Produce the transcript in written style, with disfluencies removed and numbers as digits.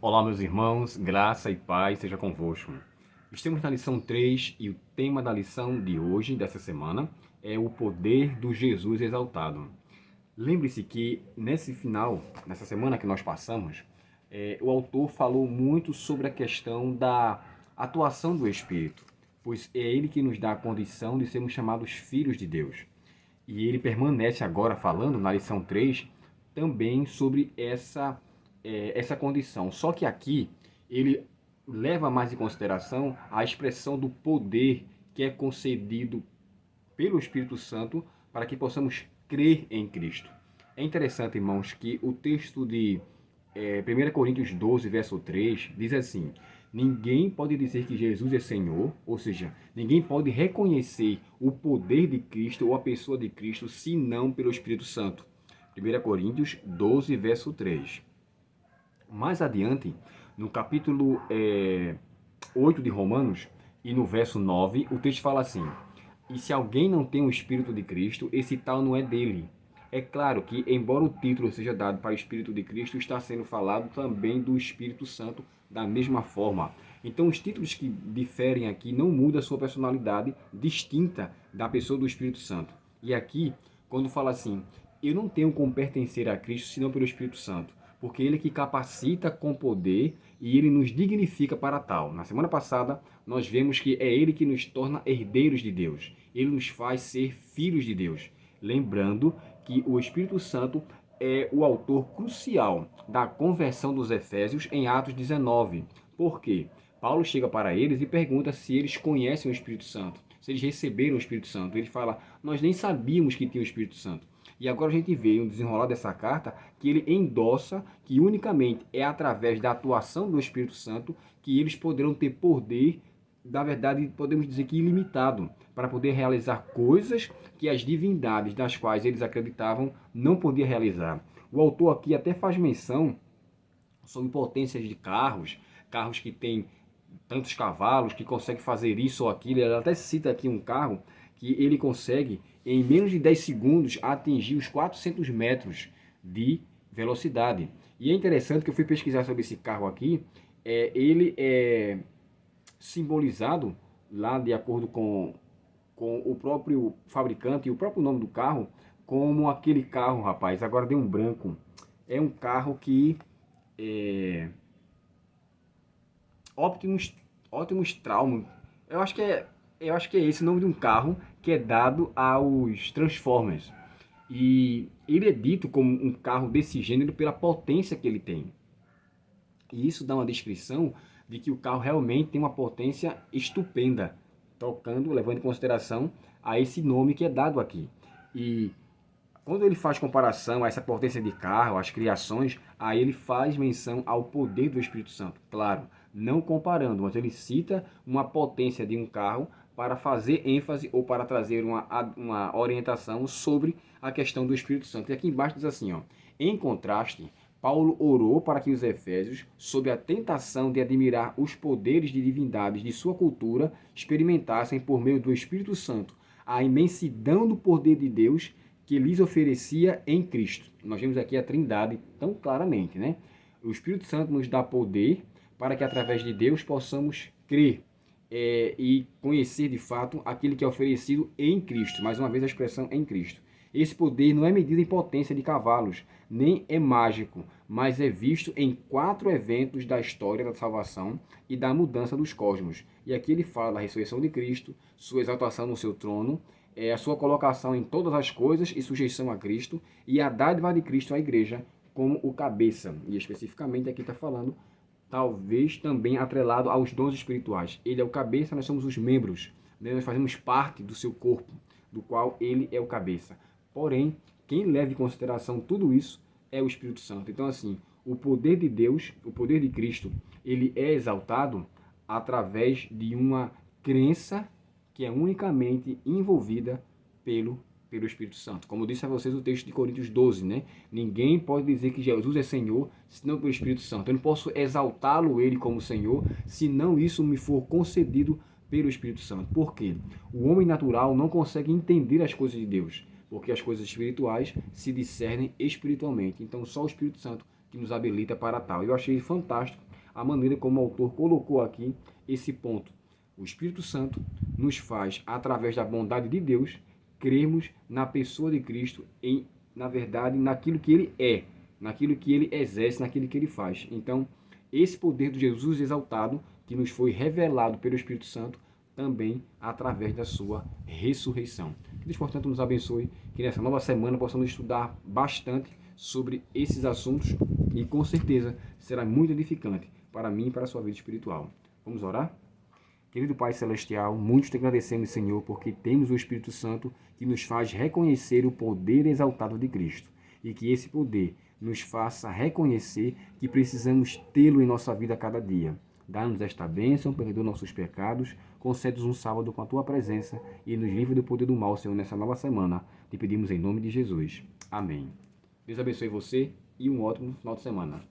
Olá, meus irmãos, graça e paz seja convosco. Estamos na lição 3 e o tema da lição de hoje, dessa semana, é o poder do Jesus exaltado. Lembre-se que nessa semana que nós passamos, o autor falou muito sobre a questão da atuação do Espírito, pois é ele que nos dá a condição de sermos chamados filhos de Deus. E ele permanece agora falando na lição 3 também sobre essa condição. Só que aqui ele leva mais em consideração a expressão do poder que é concedido pelo Espírito Santo para que possamos crer em Cristo. É interessante, irmãos, que o texto de 1 Coríntios 12, verso 3, diz assim: ninguém pode dizer que Jesus é Senhor, ou seja, ninguém pode reconhecer o poder de Cristo ou a pessoa de Cristo, senão pelo Espírito Santo. 1 Coríntios 12, verso 3. Mais adiante, no capítulo 8 de Romanos, e no verso 9, o texto fala assim: e se alguém não tem o Espírito de Cristo, esse tal não é dele. É claro que, embora o título seja dado para o Espírito de Cristo, está sendo falado também do Espírito Santo da mesma forma. Então, os títulos que diferem aqui não mudam a sua personalidade distinta da pessoa do Espírito Santo. E aqui, quando fala assim, eu não tenho como pertencer a Cristo senão pelo Espírito Santo, porque ele que capacita com poder e ele nos dignifica para tal. Na semana passada, nós vemos que é ele que nos torna herdeiros de Deus. Ele nos faz ser filhos de Deus. Lembrando que o Espírito Santo é o autor crucial da conversão dos Efésios em Atos 19. Por quê? Paulo chega para eles e pergunta se eles conhecem o Espírito Santo, se eles receberam o Espírito Santo. Ele fala, nós nem sabíamos que tinha o Espírito Santo. E agora a gente vê no desenrolar dessa carta que ele endossa que unicamente é através da atuação do Espírito Santo que eles poderão ter poder, na verdade, podemos dizer que ilimitado, para poder realizar coisas que as divindades das quais eles acreditavam não podiam realizar. O autor aqui até faz menção sobre potências de carros que têm tantos cavalos, que conseguem fazer isso ou aquilo. Ele até cita aqui um carro que ele consegue, em menos de 10 segundos, atingir os 400 metros de velocidade. E é interessante que eu fui pesquisar sobre esse carro aqui, ele é simbolizado lá, de acordo com o próprio fabricante e o próprio nome do carro, como aquele carro, rapaz, agora deu um branco. É um carro que Optimus Trauma. Eu acho que é esse o nome de um carro que é dado aos Transformers. E ele é dito como um carro desse gênero pela potência que ele tem. E isso dá uma descrição de que o carro realmente tem uma potência estupenda, levando em consideração a esse nome que é dado aqui. E quando ele faz comparação a essa potência de carro, as criações, aí ele faz menção ao poder do Espírito Santo. Claro, não comparando, mas ele cita uma potência de um carro para fazer ênfase ou para trazer uma orientação sobre a questão do Espírito Santo. E aqui embaixo diz assim, ó, em contraste, Paulo orou para que os efésios, sob a tentação de admirar os poderes de divindades de sua cultura, experimentassem por meio do Espírito Santo a imensidão do poder de Deus que lhes oferecia em Cristo. Nós vemos aqui a Trindade tão claramente, né? O Espírito Santo nos dá poder para que através de Deus possamos crer e conhecer de fato aquilo que é oferecido em Cristo. Mais uma vez a expressão em Cristo. Esse poder não é medido em potência de cavalos, nem é mágico, mas é visto em 4 eventos da história da salvação e da mudança dos cosmos. E aqui ele fala da ressurreição de Cristo, sua exaltação no seu trono, a sua colocação em todas as coisas e sujeição a Cristo, e a dádiva de Cristo à igreja como o cabeça. E especificamente aqui está falando, talvez também atrelado aos dons espirituais. Ele é o cabeça, nós somos os membros, né? Nós fazemos parte do seu corpo, do qual ele é o cabeça. Porém, quem leva em consideração tudo isso é o Espírito Santo. Então, assim, o poder de Deus, o poder de Cristo, ele é exaltado através de uma crença que é unicamente envolvida pelo Espírito Santo. Como eu disse a vocês o texto de Coríntios 12, né? Ninguém pode dizer que Jesus é Senhor senão pelo Espírito Santo. Eu não posso exaltá-lo ele como Senhor, senão isso me for concedido pelo Espírito Santo. Por quê? O homem natural não consegue entender as coisas de Deus, porque as coisas espirituais se discernem espiritualmente. Então, só o Espírito Santo que nos habilita para tal. Eu achei fantástico a maneira como o autor colocou aqui esse ponto. O Espírito Santo nos faz, através da bondade de Deus, crermos na pessoa de Cristo, na verdade, naquilo que ele é, naquilo que ele exerce, naquilo que ele faz. Então, esse poder do Jesus exaltado, que nos foi revelado pelo Espírito Santo, também através da sua ressurreição. Que Deus, portanto, nos abençoe, que nessa nova semana possamos estudar bastante sobre esses assuntos e com certeza será muito edificante para mim e para a sua vida espiritual. Vamos orar? Querido Pai Celestial, muito te agradecemos, Senhor, porque temos o Espírito Santo que nos faz reconhecer o poder exaltado de Cristo e que esse poder nos faça reconhecer que precisamos tê-lo em nossa vida a cada dia. Dá-nos esta bênção, perdoa nossos pecados, concede-nos um sábado com a Tua presença e nos livre do poder do mal, Senhor, nessa nova semana. Te pedimos em nome de Jesus. Amém. Deus abençoe você e um ótimo final de semana.